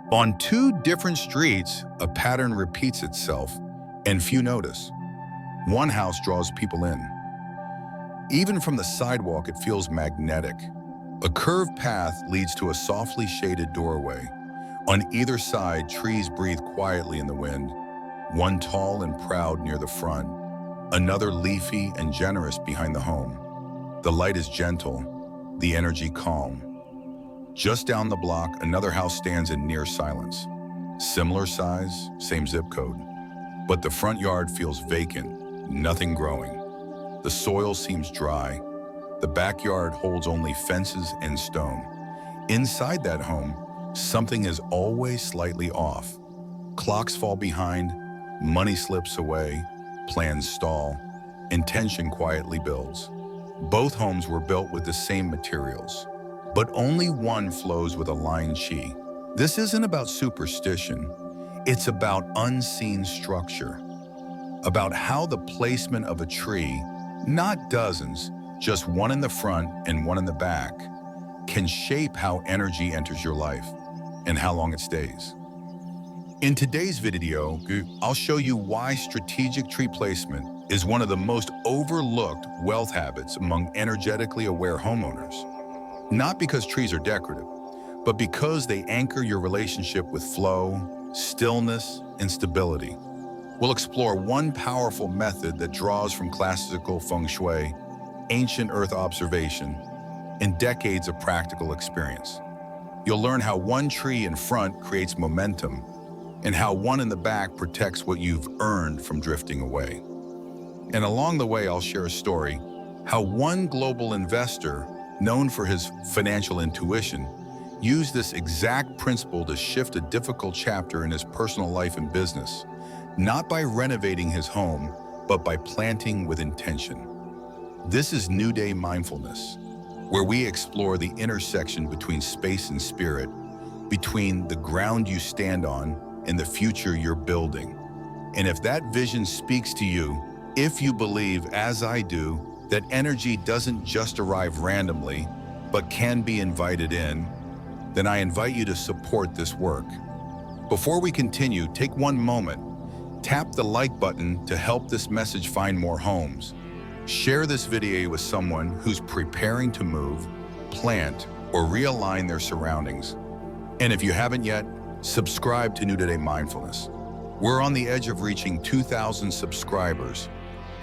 On two different streets, a pattern repeats itself, and few notice. One house draws people in. Even from the sidewalk, it feels magnetic. A curved path leads to a softly shaded doorway. On either side, trees breathe quietly in the wind, one tall and proud near the front, another leafy and generous behind the home. The light is gentle, the energy calm. Just down the block, another house stands in near silence. Similar size, same zip code. But the front yard feels vacant, nothing growing. The soil seems dry. The backyard holds only fences and stone. Inside that home, something is always slightly off. Clocks fall behind, money slips away, plans stall, and tension quietly builds. Both homes were built with the same materials, but only one flows with aligned chi. This isn't about superstition. It's about unseen structure, about how the placement of a tree, not dozens, just one in the front and one in the back, can shape how energy enters your life and how long it stays. In today's video, I'll show you why strategic tree placement is one of the most overlooked wealth habits among energetically aware homeowners. Not because trees are decorative, but because they anchor your relationship with flow, stillness, and stability. We'll explore one powerful method that draws from classical Feng Shui, ancient earth observation, and decades of practical experience. You'll learn how one tree in front creates momentum and how one in the back protects what you've earned from drifting away. And along the way, I'll share a story, how one global investor, known for his financial intuition, used this exact principle to shift a difficult chapter in his personal life and business, not by renovating his home, but by planting with intention. This is New Day Mindfulness, where we explore the intersection between space and spirit, between the ground you stand on and the future you're building. And if that vision speaks to you, if you believe, as I do, that energy doesn't just arrive randomly, but can be invited in, then I invite you to support this work. Before we continue, take one moment. Tap the like button to help this message find more homes. Share this video with someone who's preparing to move, plant, or realign their surroundings. And if you haven't yet, subscribe to New Day Mindfulness. We're on the edge of reaching 2,000 subscribers,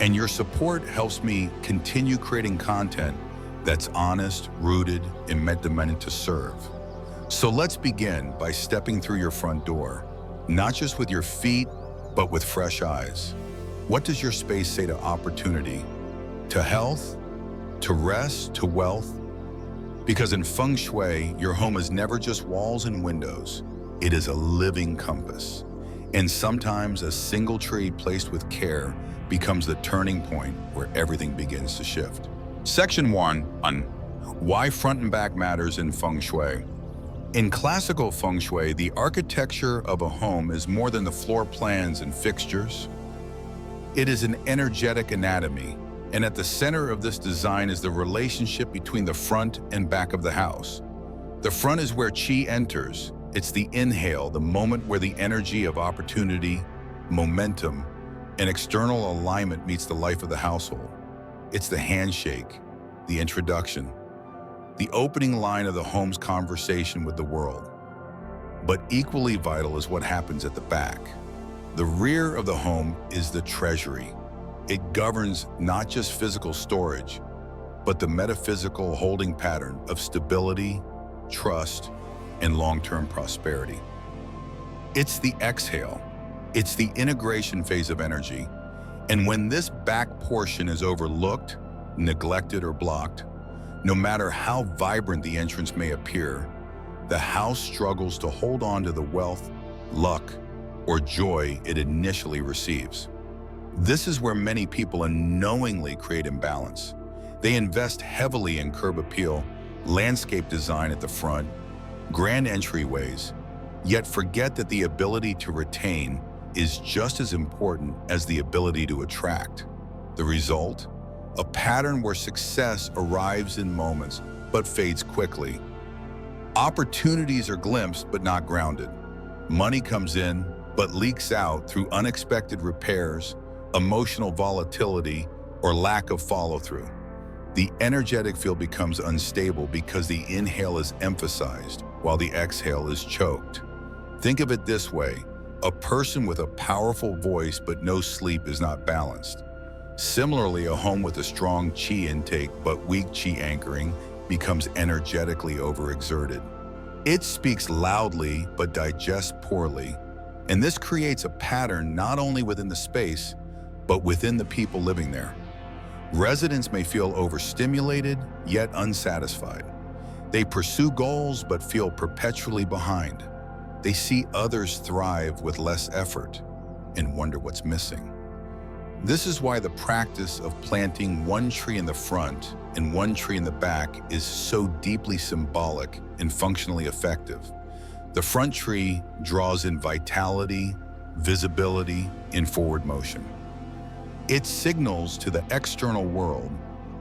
and your support helps me continue creating content that's honest, rooted, and meant to serve. So let's begin by stepping through your front door, not just with your feet, but with fresh eyes. What does your space say to opportunity, to health, to rest, to wealth? Because in Feng Shui, your home is never just walls and windows. It is a living compass. And sometimes a single tree placed with care becomes the turning point where everything begins to shift. Section 1 on why front and back matters in Feng Shui. In classical Feng Shui, the architecture of a home is more than the floor plans and fixtures. It is an energetic anatomy, and at the center of this design is the relationship between the front and back of the house. The front is where chi enters. It's the inhale, the moment where the energy of opportunity, momentum, and external alignment meets the life of the household. It's the handshake, the introduction, the opening line of the home's conversation with the world. But equally vital is what happens at the back. The rear of the home is the treasury. It governs not just physical storage, but the metaphysical holding pattern of stability, trust, and long-term prosperity. It's the exhale. It's the integration phase of energy. And when this back portion is overlooked, neglected, or blocked, no matter how vibrant the entrance may appear, the house struggles to hold on to the wealth, luck, or joy it initially receives. This is where many people unknowingly create imbalance. They invest heavily in curb appeal, landscape design at the front, grand entryways, yet forget that the ability to retain is just as important as the ability to attract. The result? A pattern where success arrives in moments but fades quickly. Opportunities are glimpsed but not grounded. Money comes in, but leaks out through unexpected repairs, emotional volatility, or lack of follow-through. The energetic field becomes unstable because the inhale is emphasized while the exhale is choked. Think of it this way: a person with a powerful voice but no sleep is not balanced. Similarly, a home with a strong qi intake but weak qi anchoring becomes energetically overexerted. It speaks loudly but digests poorly, and this creates a pattern not only within the space, but within the people living there. Residents may feel overstimulated, yet unsatisfied. They pursue goals but feel perpetually behind. They see others thrive with less effort and wonder what's missing. This is why the practice of planting one tree in the front and one tree in the back is so deeply symbolic and functionally effective. The front tree draws in vitality, visibility, and forward motion. It signals to the external world,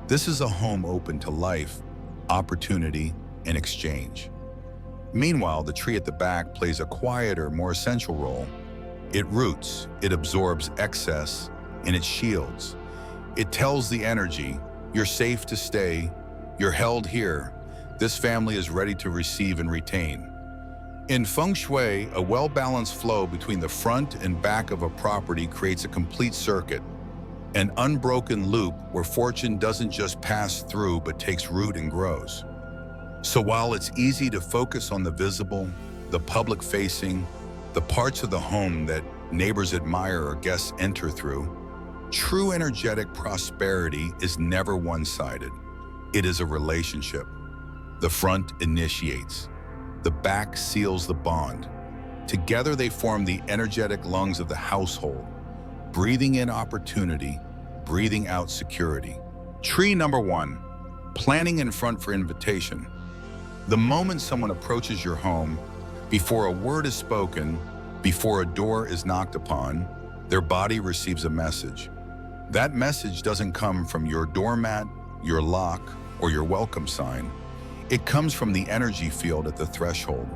this is a home open to life, opportunity, and exchange. Meanwhile, the tree at the back plays a quieter, more essential role. It roots, it absorbs excess, and it shields. It tells the energy, you're safe to stay, you're held here, this family is ready to receive and retain. In Feng Shui, a well-balanced flow between the front and back of a property creates a complete circuit, an unbroken loop where fortune doesn't just pass through but takes root and grows. So while it's easy to focus on the visible, the public-facing, the parts of the home that neighbors admire or guests enter through, true energetic prosperity is never one-sided. It is a relationship. The front initiates. The back seals the bond. Together they form the energetic lungs of the household, breathing in opportunity, breathing out security. Tree number 1, planting in front for invitation. The moment someone approaches your home, before a word is spoken, before a door is knocked upon, their body receives a message. That message doesn't come from your doormat, your lock, or your welcome sign. It comes from the energy field at the threshold.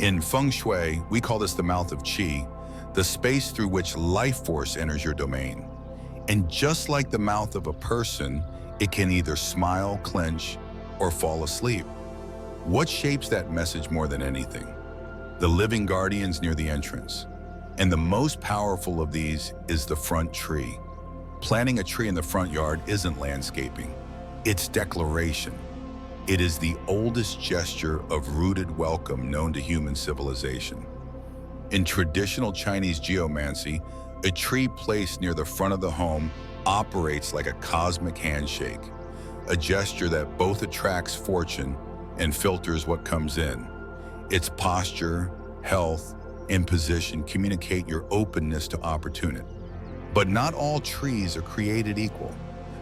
In Feng Shui, we call this the mouth of qi, the space through which life force enters your domain. And just like the mouth of a person, it can either smile, clench, or fall asleep. What shapes that message more than anything? The living guardians near the entrance. And the most powerful of these is the front tree. Planting a tree in the front yard isn't landscaping. It's declaration. It is the oldest gesture of rooted welcome known to human civilization. In traditional Chinese geomancy, a tree placed near the front of the home operates like a cosmic handshake, a gesture that both attracts fortune and filters what comes in. Its posture, health, and position communicate your openness to opportunity. But not all trees are created equal.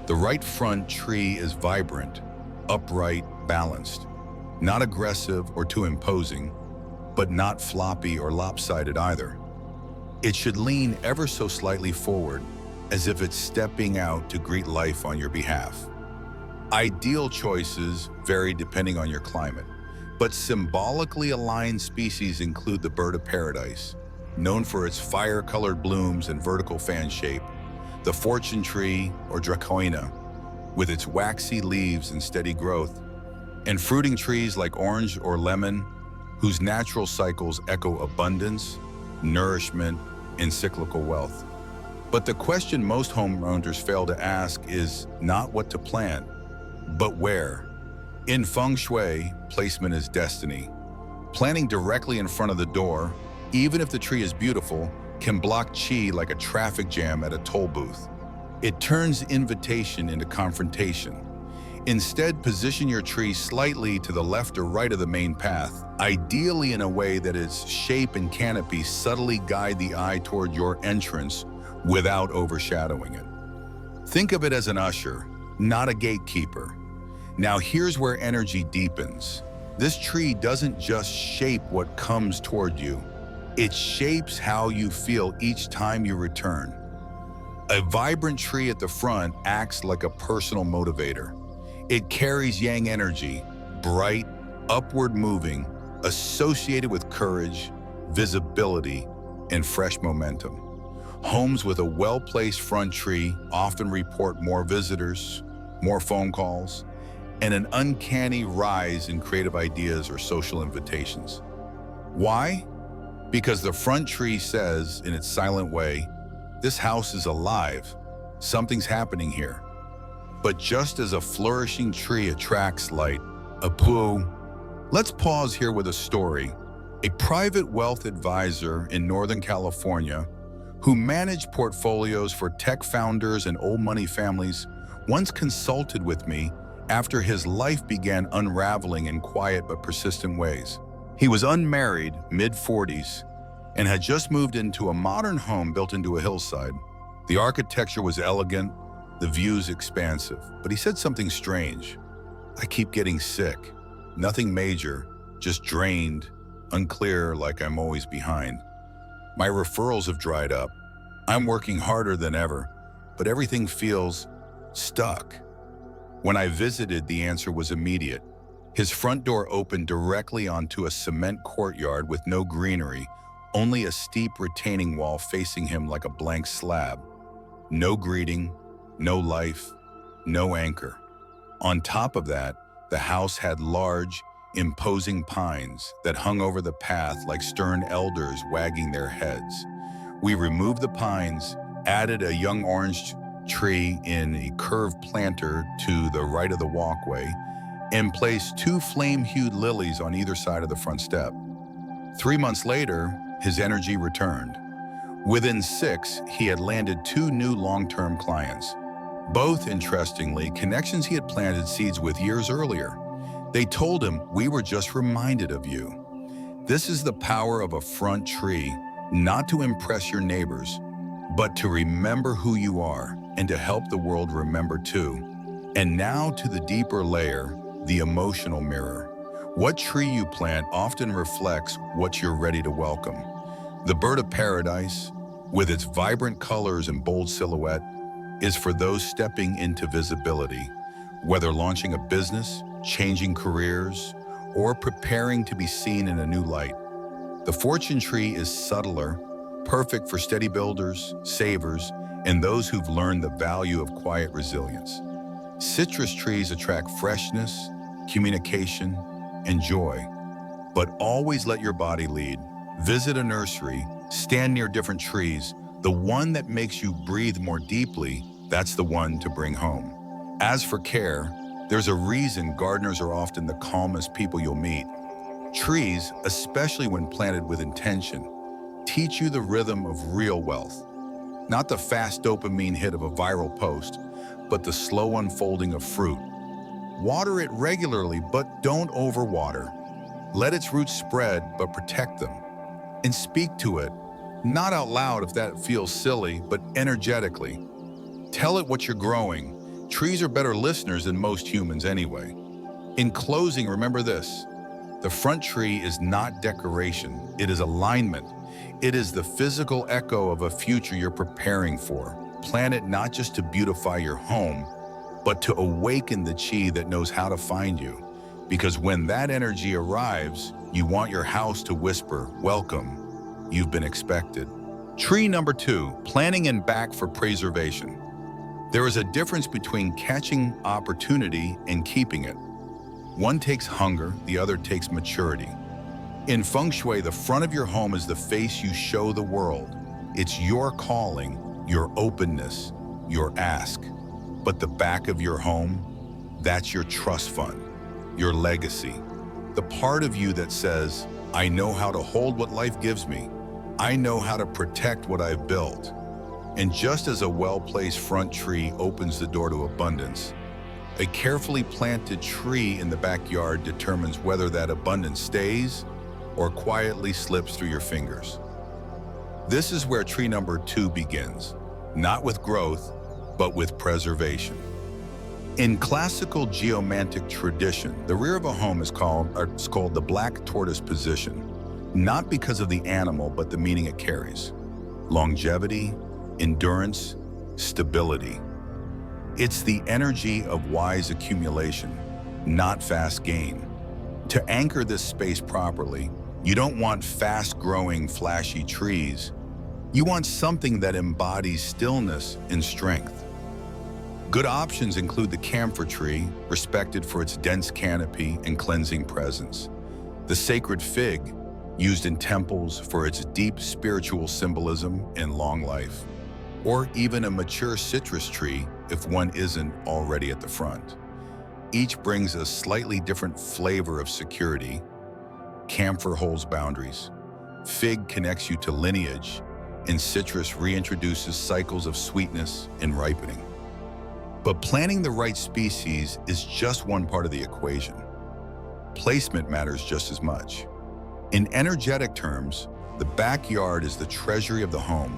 The right front tree is vibrant, upright, balanced, not aggressive or too imposing, but not floppy or lopsided either. It should lean ever so slightly forward, as if it's stepping out to greet life on your behalf. Ideal choices vary depending on your climate, but symbolically aligned species include the bird of paradise, known for its fire-colored blooms and vertical fan shape, the fortune tree or dracaena, with its waxy leaves and steady growth, and fruiting trees like orange or lemon, whose natural cycles echo abundance, nourishment, and cyclical wealth. But the question most homeowners fail to ask is not what to plant, but where. In Feng Shui, placement is destiny. Planting directly in front of the door, even if the tree is beautiful, can block qi like a traffic jam at a toll booth. It turns invitation into confrontation. Instead, position your tree slightly to the left or right of the main path, ideally in a way that its shape and canopy subtly guide the eye toward your entrance without overshadowing it. Think of it as an usher, not a gatekeeper. Now here's where energy deepens. This tree doesn't just shape what comes toward you, it shapes how you feel each time you return. A vibrant tree at the front acts like a personal motivator. It carries yang energy, bright, upward moving, associated with courage, visibility, and fresh momentum. Homes with a well-placed front tree often report more visitors, more phone calls, and an uncanny rise in creative ideas or social invitations. Why? Because the front tree says, in its silent way, this house is alive. Something's happening here. But just as a flourishing tree attracts light, let's pause here with a story. A private wealth advisor in Northern California who managed portfolios for tech founders and old money families once consulted with me after his life began unraveling in quiet but persistent ways. He was unmarried, mid-40s, and had just moved into a modern home built into a hillside. The architecture was elegant, the views expansive, but he said something strange. I keep getting sick. Nothing major, just drained, unclear, like I'm always behind. My referrals have dried up. I'm working harder than ever, but everything feels stuck. When I visited, the answer was immediate. His front door opened directly onto a cement courtyard with no greenery, only a steep retaining wall facing him like a blank slab. No greeting, no life, no anchor. On top of that, the house had large, imposing pines that hung over the path like stern elders wagging their heads. We removed the pines, added a young orange tree in a curved planter to the right of the walkway, and placed 2 flame-hued lilies on either side of the front step. 3 months later, his energy returned. Within 6, he had landed 2 new long-term clients. Both, interestingly, connections he had planted seeds with years earlier. They told him, "We were just reminded of you." This is the power of a front tree, not to impress your neighbors, but to remember who you are and to help the world remember too. And now to the deeper layer, the emotional mirror. What tree you plant often reflects what you're ready to welcome. The bird of paradise, with its vibrant colors and bold silhouette, is for those stepping into visibility, whether launching a business, changing careers, or preparing to be seen in a new light. The fortune tree is subtler, perfect for steady builders, savers, and those who've learned the value of quiet resilience. Citrus trees attract freshness, communication, and joy. But always let your body lead. Visit a nursery, stand near different trees. The one that makes you breathe more deeply, that's the one to bring home. As for care, there's a reason gardeners are often the calmest people you'll meet. Trees, especially when planted with intention, teach you the rhythm of real wealth. Not the fast dopamine hit of a viral post, but the slow unfolding of fruit. Water it regularly, but don't overwater. Let its roots spread, but protect them. And speak to it, not out loud if that feels silly, but energetically. Tell it what you're growing. Trees are better listeners than most humans anyway. In closing, remember this. The front tree is not decoration, it is alignment. It is the physical echo of a future you're preparing for. Plant it not just to beautify your home, but to awaken the chi that knows how to find you. Because when that energy arrives, you want your house to whisper, "Welcome, you've been expected." Tree number 2, planting and back for preservation. There is a difference between catching opportunity and keeping it. One takes hunger, the other takes maturity. In Feng Shui, the front of your home is the face you show the world. It's your calling, your openness, your ask. But the back of your home, that's your trust fund, your legacy. The part of you that says, "I know how to hold what life gives me. I know how to protect what I've built." And just as a well-placed front tree opens the door to abundance, a carefully planted tree in the backyard determines whether that abundance stays or quietly slips through your fingers. This is where tree number 2 begins, not with growth, but with preservation. In classical geomantic tradition, the rear of a home is called the black tortoise position, not because of the animal, but the meaning it carries. Longevity, endurance, stability. It's the energy of wise accumulation, not fast gain. To anchor this space properly, you don't want fast-growing, flashy trees. You want something that embodies stillness and strength. Good options include the camphor tree, respected for its dense canopy and cleansing presence. The sacred fig, used in temples for its deep spiritual symbolism and long life. Or even a mature citrus tree if one isn't already at the front. Each brings a slightly different flavor of security. Camphor holds boundaries. Fig connects you to lineage, and citrus reintroduces cycles of sweetness and ripening. But planting the right species is just one part of the equation. Placement matters just as much. In energetic terms, the backyard is the treasury of the home,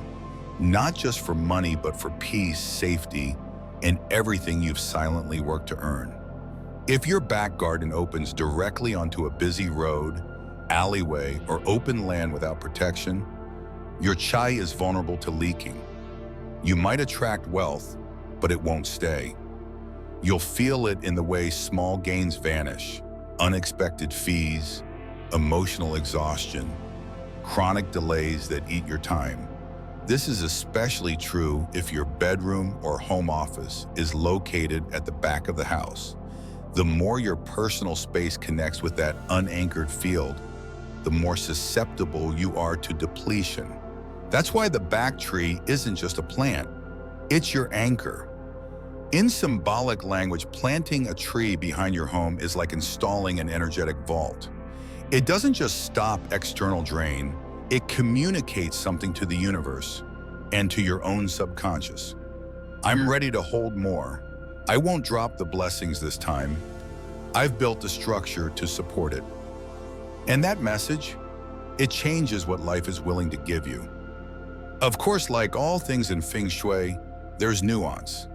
not just for money, but for peace, safety, and everything you've silently worked to earn. If your back garden opens directly onto a busy road, alleyway, or open land without protection, your chai is vulnerable to leaking. You might attract wealth, but it won't stay. You'll feel it in the way small gains vanish, unexpected fees, emotional exhaustion, chronic delays that eat your time. This is especially true if your bedroom or home office is located at the back of the house. The more your personal space connects with that unanchored field, the more susceptible you are to depletion. That's why the back tree isn't just a plant, it's your anchor. In symbolic language, planting a tree behind your home is like installing an energetic vault. It doesn't just stop external drain, it communicates something to the universe and to your own subconscious. I'm ready to hold more. I won't drop the blessings this time. I've built a structure to support it. And that message, it changes what life is willing to give you. Of course, like all things in Feng Shui, there's nuance.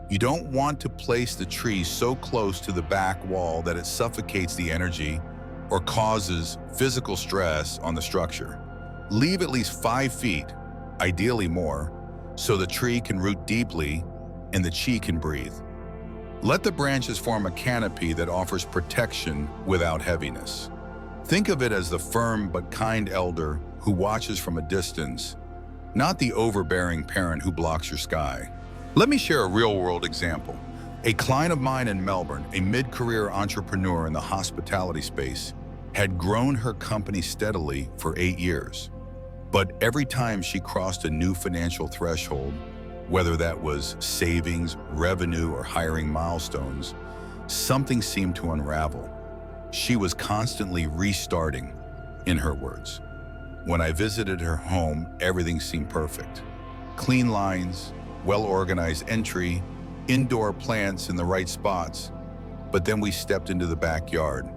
You don't want to place the tree so close to the back wall that it suffocates the energy or causes physical stress on the structure. Leave at least 5 feet, ideally more, so the tree can root deeply and the chi can breathe. Let the branches form a canopy that offers protection without heaviness. Think of it as the firm but kind elder who watches from a distance, not the overbearing parent who blocks your sky. Let me share a real-world example. A client of mine in Melbourne, a mid-career entrepreneur in the hospitality space, had grown her company steadily for 8 years. But every time she crossed a new financial threshold, whether that was savings, revenue, or hiring milestones, something seemed to unravel. She was constantly restarting, in her words. When I visited her home, everything seemed perfect. Clean lines, well-organized entry, indoor plants in the right spots. But then we stepped into the backyard.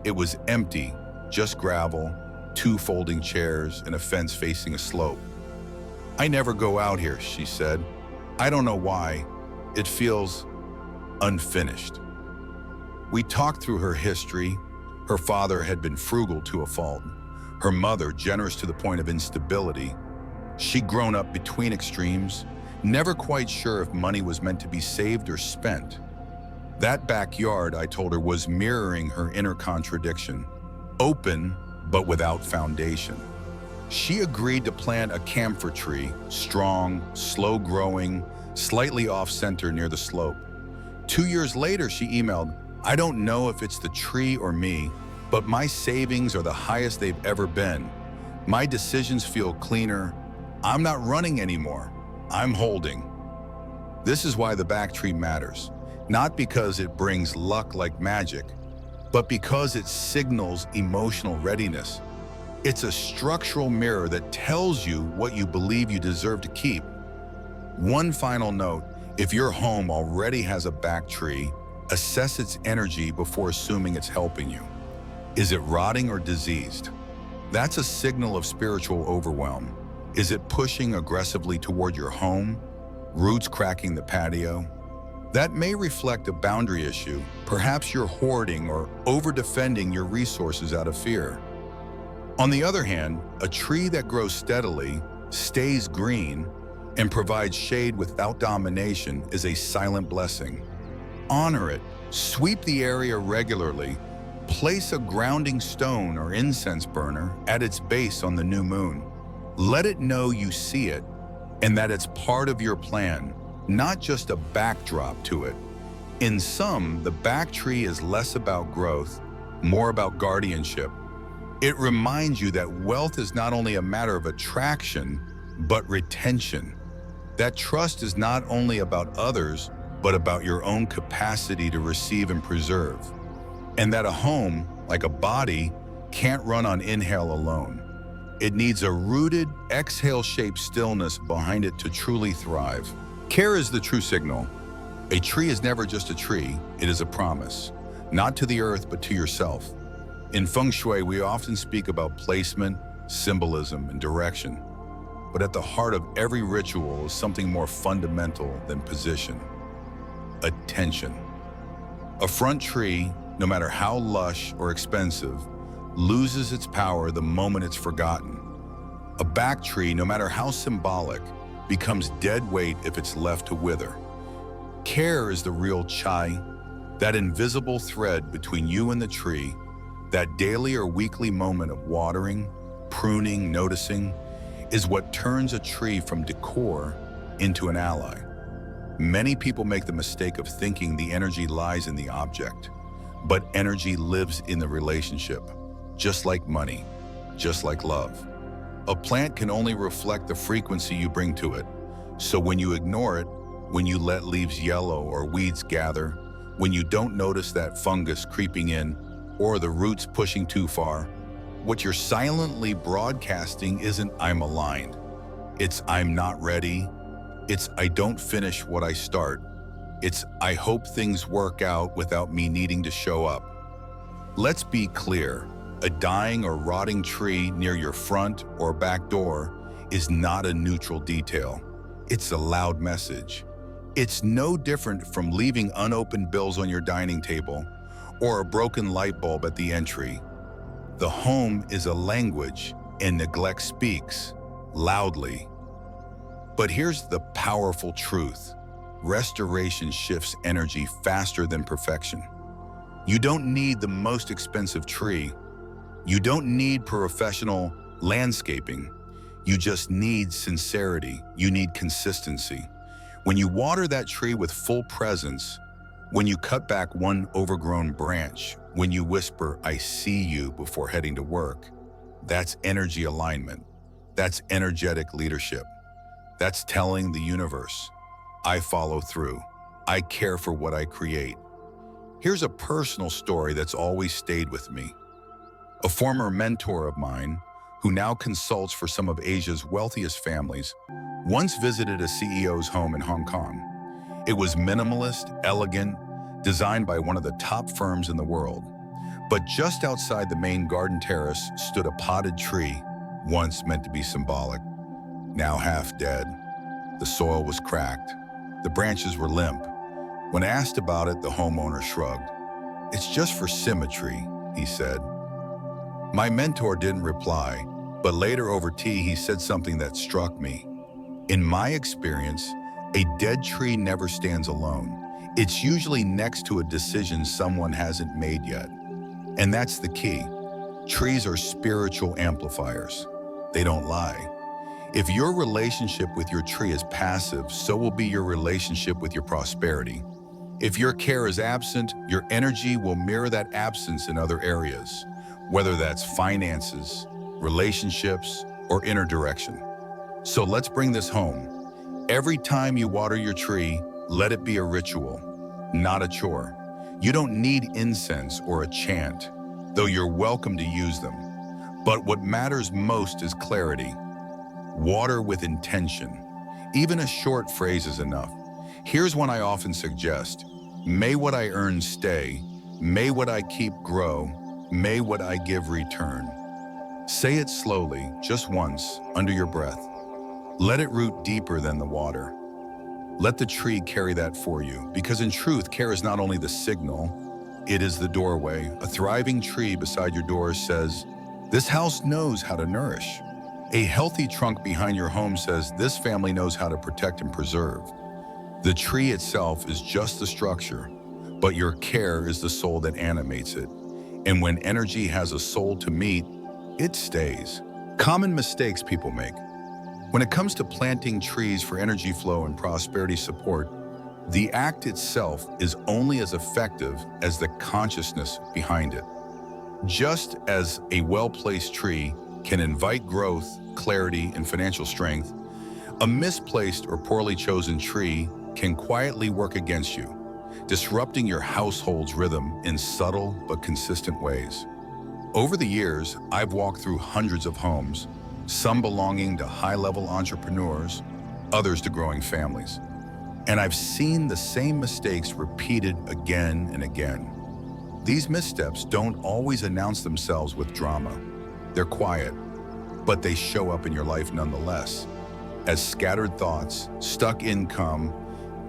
It was empty, just gravel, 2 folding chairs, and a fence facing a slope. "I never go out here," she said. "I don't know why. It feels unfinished." We talked through her history. Her father had been frugal to a fault. Her mother, generous to the point of instability. She'd grown up between extremes, never quite sure if money was meant to be saved or spent. That backyard, I told her, was mirroring her inner contradiction. Open, but without foundation. She agreed to plant a camphor tree, strong, slow-growing, slightly off-center near the slope. 2 years later, she emailed, "I don't know if it's the tree or me, but my savings are the highest they've ever been. My decisions feel cleaner. I'm not running anymore. I'm holding." This is why the back tree matters. Not because it brings luck like magic, but because it signals emotional readiness. It's a structural mirror that tells you what you believe you deserve to keep. One final note, if your home already has a back tree, assess its energy before assuming it's helping you. Is it rotting or diseased? That's a signal of spiritual overwhelm. Is it pushing aggressively toward your home? Roots cracking the patio? That may reflect a boundary issue. Perhaps you're hoarding or over-defending your resources out of fear. On the other hand, a tree that grows steadily, stays green, and provides shade without domination is a silent blessing. Honor it. Sweep the area regularly. Place a grounding stone or incense burner at its base on the new moon. Let it know you see it and that it's part of your plan, not just a backdrop to it. In sum, the back tree is less about growth, more about guardianship. It reminds you that wealth is not only a matter of attraction, but retention. That trust is not only about others, but about your own capacity to receive and preserve. And that a home, like a body, can't run on inhale alone. It needs a rooted, exhale-shaped stillness behind it to truly thrive. Care is the true signal. A tree is never just a tree, it is a promise. Not to the earth, but to yourself. In Feng Shui, we often speak about placement, symbolism, and direction. But at the heart of every ritual is something more fundamental than position: attention. A front tree, no matter how lush or expensive, loses its power the moment it's forgotten. A back tree, no matter how symbolic, becomes dead weight if it's left to wither. Care is the real chai, that invisible thread between you and the tree, that daily or weekly moment of watering, pruning, noticing, is what turns a tree from decor into an ally. Many people make the mistake of thinking the energy lies in the object, but energy lives in the relationship, just like money, just like love. A plant can only reflect the frequency you bring to it. So when you ignore it, when you let leaves yellow or weeds gather, when you don't notice that fungus creeping in or the roots pushing too far, what you're silently broadcasting isn't "I'm aligned." It's "I'm not ready." It's "I don't finish what I start." It's "I hope things work out without me needing to show up." Let's be clear. A dying or rotting tree near your front or back door is not a neutral detail. It's a loud message. It's no different from leaving unopened bills on your dining table or a broken light bulb at the entry. The home is a language, and neglect speaks loudly. But here's the powerful truth. Restoration shifts energy faster than perfection. You don't need the most expensive tree. You don't need professional landscaping. You just need sincerity. You need consistency. When you water that tree with full presence, when you cut back one overgrown branch, when you whisper, "I see you," before heading to work, that's energy alignment. That's energetic leadership. That's telling the universe, I follow through. I care for what I create. Here's a personal story that's always stayed with me. A former mentor of mine, who now consults for some of Asia's wealthiest families, once visited a CEO's home in Hong Kong. It was minimalist, elegant, designed by one of the top firms in the world. But just outside the main garden terrace stood a potted tree, once meant to be symbolic, now half dead. The soil was cracked. The branches were limp. When asked about it, the homeowner shrugged. "It's just for symmetry," he said. My mentor didn't reply, but later over tea he said something that struck me. In my experience, a dead tree never stands alone. It's usually next to a decision someone hasn't made yet. And that's the key. Trees are spiritual amplifiers. They don't lie. If your relationship with your tree is passive, so will be your relationship with your prosperity. If your care is absent, your energy will mirror that absence in other areas, whether that's finances, relationships, or inner direction. So let's bring this home. Every time you water your tree, let it be a ritual, not a chore. You don't need incense or a chant, though you're welcome to use them. But what matters most is clarity. Water with intention. Even a short phrase is enough. Here's one I often suggest. May what I earn stay. May what I keep grow. May what I give return. Say it slowly, just once, under your breath. Let it root deeper than the water. Let the tree carry that for you, because in truth, care is not only the signal, it is the doorway. A thriving tree beside your door says, "This house knows how to nourish." A healthy trunk behind your home says, "This family knows how to protect and preserve." The tree itself is just the structure, but your care is the soul that animates it. And when energy has a soul to meet, it stays. Common mistakes people make. When it comes to planting trees for energy flow and prosperity support, the act itself is only as effective as the consciousness behind it. Just as a well-placed tree can invite growth, clarity, and financial strength, a misplaced or poorly chosen tree can quietly work against you, disrupting your household's rhythm in subtle but consistent ways. Over the years, I've walked through hundreds of homes, some belonging to high-level entrepreneurs, others to growing families. And I've seen the same mistakes repeated again and again. These missteps don't always announce themselves with drama. They're quiet, but they show up in your life nonetheless, as scattered thoughts, stuck income,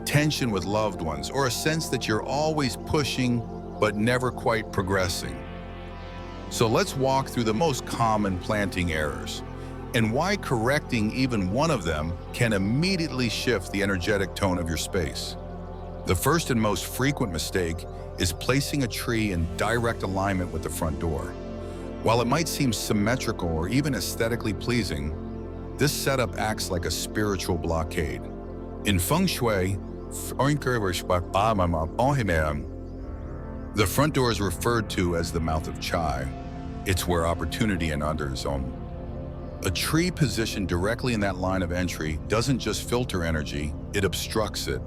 tension with loved ones, or a sense that you're always pushing but never quite progressing. So let's walk through the most common planting errors and why correcting even one of them can immediately shift the energetic tone of your space. The first and most frequent mistake is placing a tree in direct alignment with the front door. While it might seem symmetrical or even aesthetically pleasing, this setup acts like a spiritual blockade. In Feng Shui, the front door is referred to as the mouth of chai. It's where opportunity and others own. A tree positioned directly in that line of entry doesn't just filter energy, it obstructs it.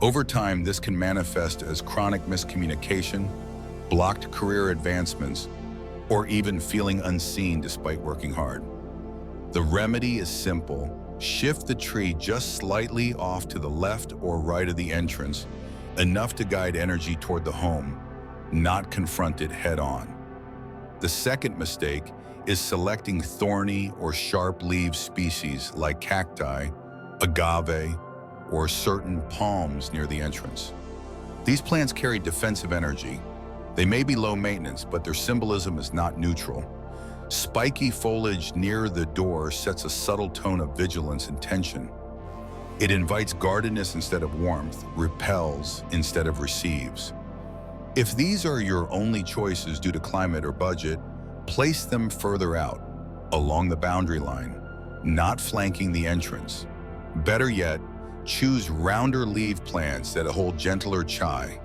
Over time, this can manifest as chronic miscommunication, blocked career advancements, or even feeling unseen despite working hard. The remedy is simple. Shift the tree just slightly off to the left or right of the entrance, enough to guide energy toward the home, not confront it head-on. The second mistake is selecting thorny or sharp-leaved species like cacti, agave, or certain palms near the entrance. These plants carry defensive energy. They may be low maintenance, but their symbolism is not neutral. Spiky foliage near the door sets a subtle tone of vigilance and tension. It invites guardedness instead of warmth, repels instead of receives. If these are your only choices due to climate or budget, place them further out, along the boundary line, not flanking the entrance. Better yet, choose rounder leaf plants that hold gentler chai,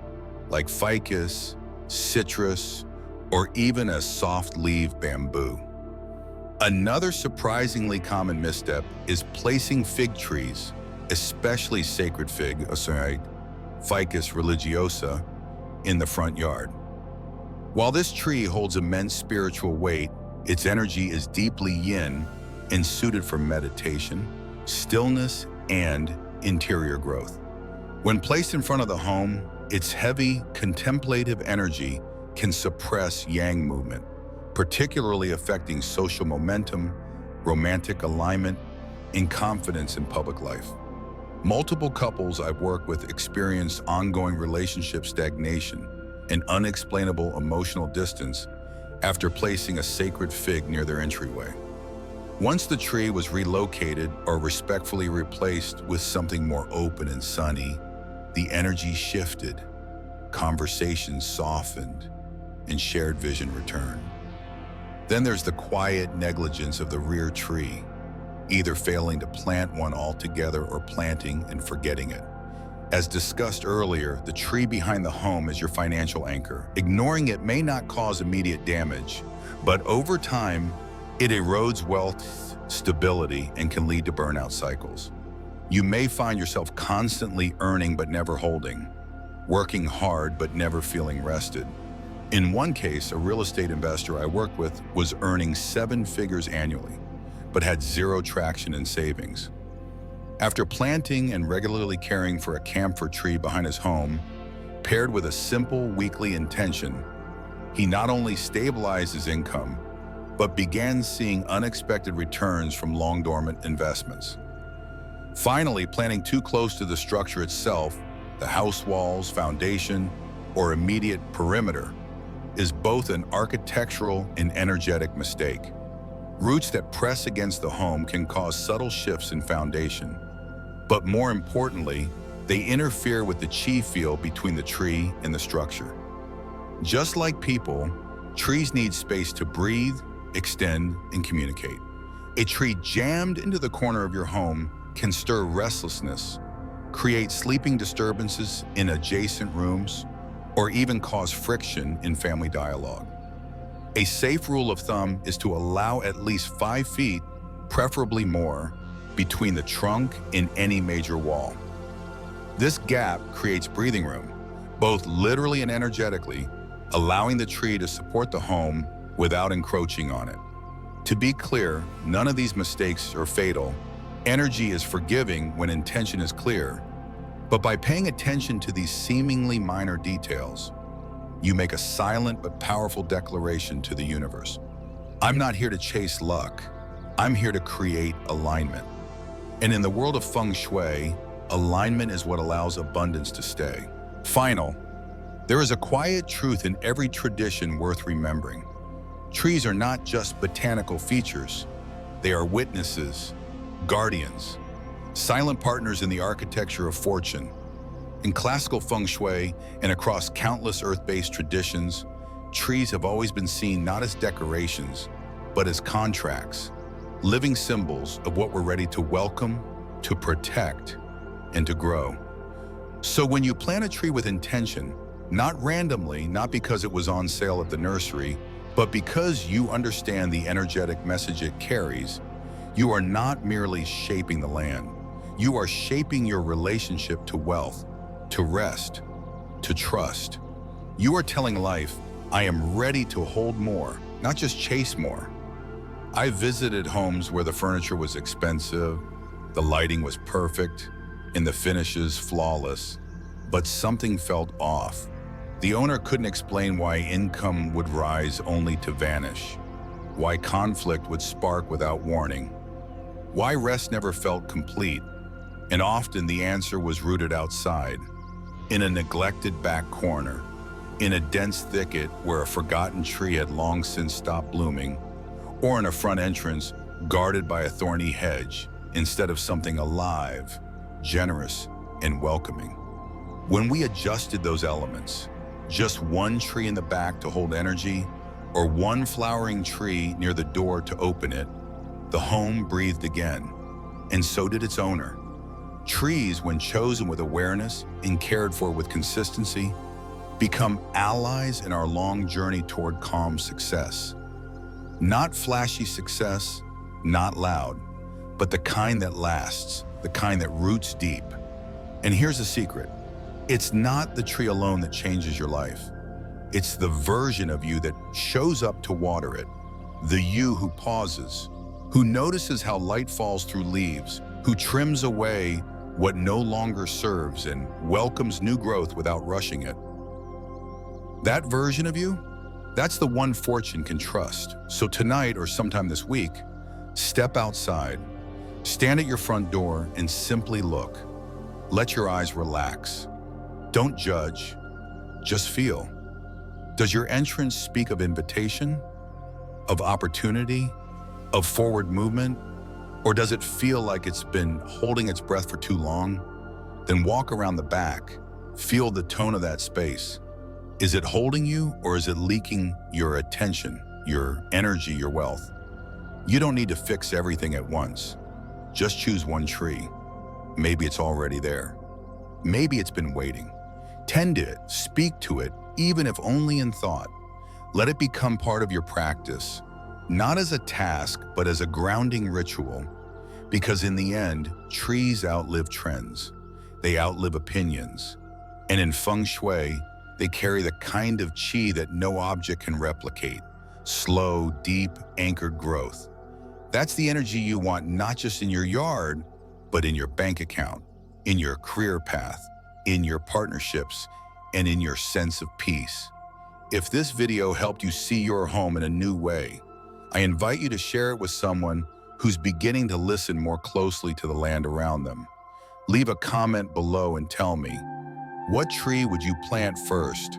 like ficus, citrus, or even a soft-leaved bamboo. Another surprisingly common misstep is placing fig trees, especially sacred fig, Ficus religiosa, in the front yard. While this tree holds immense spiritual weight, its energy is deeply yin and suited for meditation, stillness, and interior growth. When placed in front of the home, its heavy, contemplative energy can suppress yang movement, particularly affecting social momentum, romantic alignment, and confidence in public life. Multiple couples I've worked with experience ongoing relationship stagnation and unexplainable emotional distance after placing a sacred fig near their entryway. Once the tree was relocated or respectfully replaced with something more open and sunny, the energy shifted, conversations softened, and shared vision returned. Then there's the quiet negligence of the rear tree, either failing to plant one altogether or planting and forgetting it. As discussed earlier, the tree behind the home is your financial anchor. Ignoring it may not cause immediate damage, but over time, it erodes wealth, stability, and can lead to burnout cycles. You may find yourself constantly earning but never holding, working hard but never feeling rested. In one case, a real estate investor I worked with was earning 7 figures annually, but had zero traction in savings. After planting and regularly caring for a camphor tree behind his home, paired with a simple weekly intention, he not only stabilized his income, but began seeing unexpected returns from long-dormant investments. Finally, planting too close to the structure itself, the house walls, foundation, or immediate perimeter, is both an architectural and energetic mistake. Roots that press against the home can cause subtle shifts in foundation, but more importantly, they interfere with the chi field between the tree and the structure. Just like people, Trees need space to breathe, extend, and communicate. A tree jammed into the corner of your home can stir restlessness, create sleeping disturbances in adjacent rooms, or even cause friction in family dialogue. A safe rule of thumb is to allow at least 5 feet, preferably more, between the trunk and any major wall. This gap creates breathing room, both literally and energetically, allowing the tree to support the home without encroaching on it. To be clear, none of these mistakes are fatal. Energy is forgiving when intention is clear. But by paying attention to these seemingly minor details, you make a silent but powerful declaration to the universe. I'm not here to chase luck. I'm here to create alignment. And in the world of Feng Shui, alignment is what allows abundance to stay. There is a quiet truth in every tradition worth remembering. Trees are not just botanical features. They are witnesses, guardians, silent partners in the architecture of fortune. In classical Feng Shui and across countless earth-based traditions, trees have always been seen not as decorations, but as contracts, living symbols of what we're ready to welcome, to protect, and to grow. So when you plant a tree with intention, not randomly, not because it was on sale at the nursery, but because you understand the energetic message it carries, you are not merely shaping the land. You are shaping your relationship to wealth, to rest, to trust. You are telling life, I am ready to hold more, not just chase more. I visited homes where the furniture was expensive, the lighting was perfect, and the finishes flawless, but something felt off. The owner couldn't explain why income would rise only to vanish, why conflict would spark without warning, why rest never felt complete, and often the answer was rooted outside, in a neglected back corner, in a dense thicket where a forgotten tree had long since stopped blooming, or in a front entrance guarded by a thorny hedge instead of something alive, generous, and welcoming. When we adjusted those elements, just one tree in the back to hold energy, or one flowering tree near the door to open it, the home breathed again, and so did its owner. Trees, when chosen with awareness and cared for with consistency, become allies in our long journey toward calm success. Not flashy success, not loud, but the kind that lasts, the kind that roots deep. And here's a secret. It's not the tree alone that changes your life. It's the version of you that shows up to water it, the you who pauses, who notices how light falls through leaves, who trims away what no longer serves and welcomes new growth without rushing it. That version of you, that's the one fortune can trust. So tonight or sometime this week, step outside, stand at your front door and simply look. Let your eyes relax. Don't judge, just feel. Does your entrance speak of invitation, of opportunity, of forward movement, or does it feel like it's been holding its breath for too long? Then walk around the back, feel the tone of that space. Is it holding you or is it leaking your attention, your energy, your wealth? You don't need to fix everything at once. Just choose one tree. Maybe it's already there. Maybe it's been waiting. Tend it, speak to it, even if only in thought. Let it become part of your practice, not as a task, but as a grounding ritual. Because in the end, trees outlive trends. They outlive opinions. And in Feng Shui, they carry the kind of qi that no object can replicate. Slow, deep, anchored growth. That's the energy you want not just in your yard, but in your bank account, in your career path, in your partnerships, and in your sense of peace. If this video helped you see your home in a new way, I invite you to share it with someone who's beginning to listen more closely to the land around them. Leave a comment below and tell me, what tree would you plant first?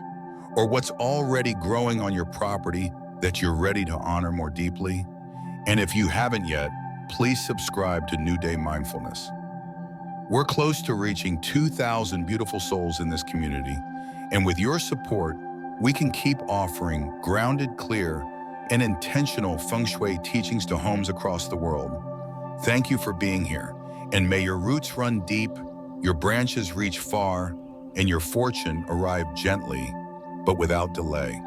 Or what's already growing on your property that you're ready to honor more deeply? And if you haven't yet, please subscribe to New Day Mindfulness. We're close to reaching 2,000 beautiful souls in this community, and with your support, we can keep offering grounded, clear, and intentional Feng Shui teachings to homes across the world. Thank you for being here, and may your roots run deep, your branches reach far, and your fortune arrive gently, but without delay.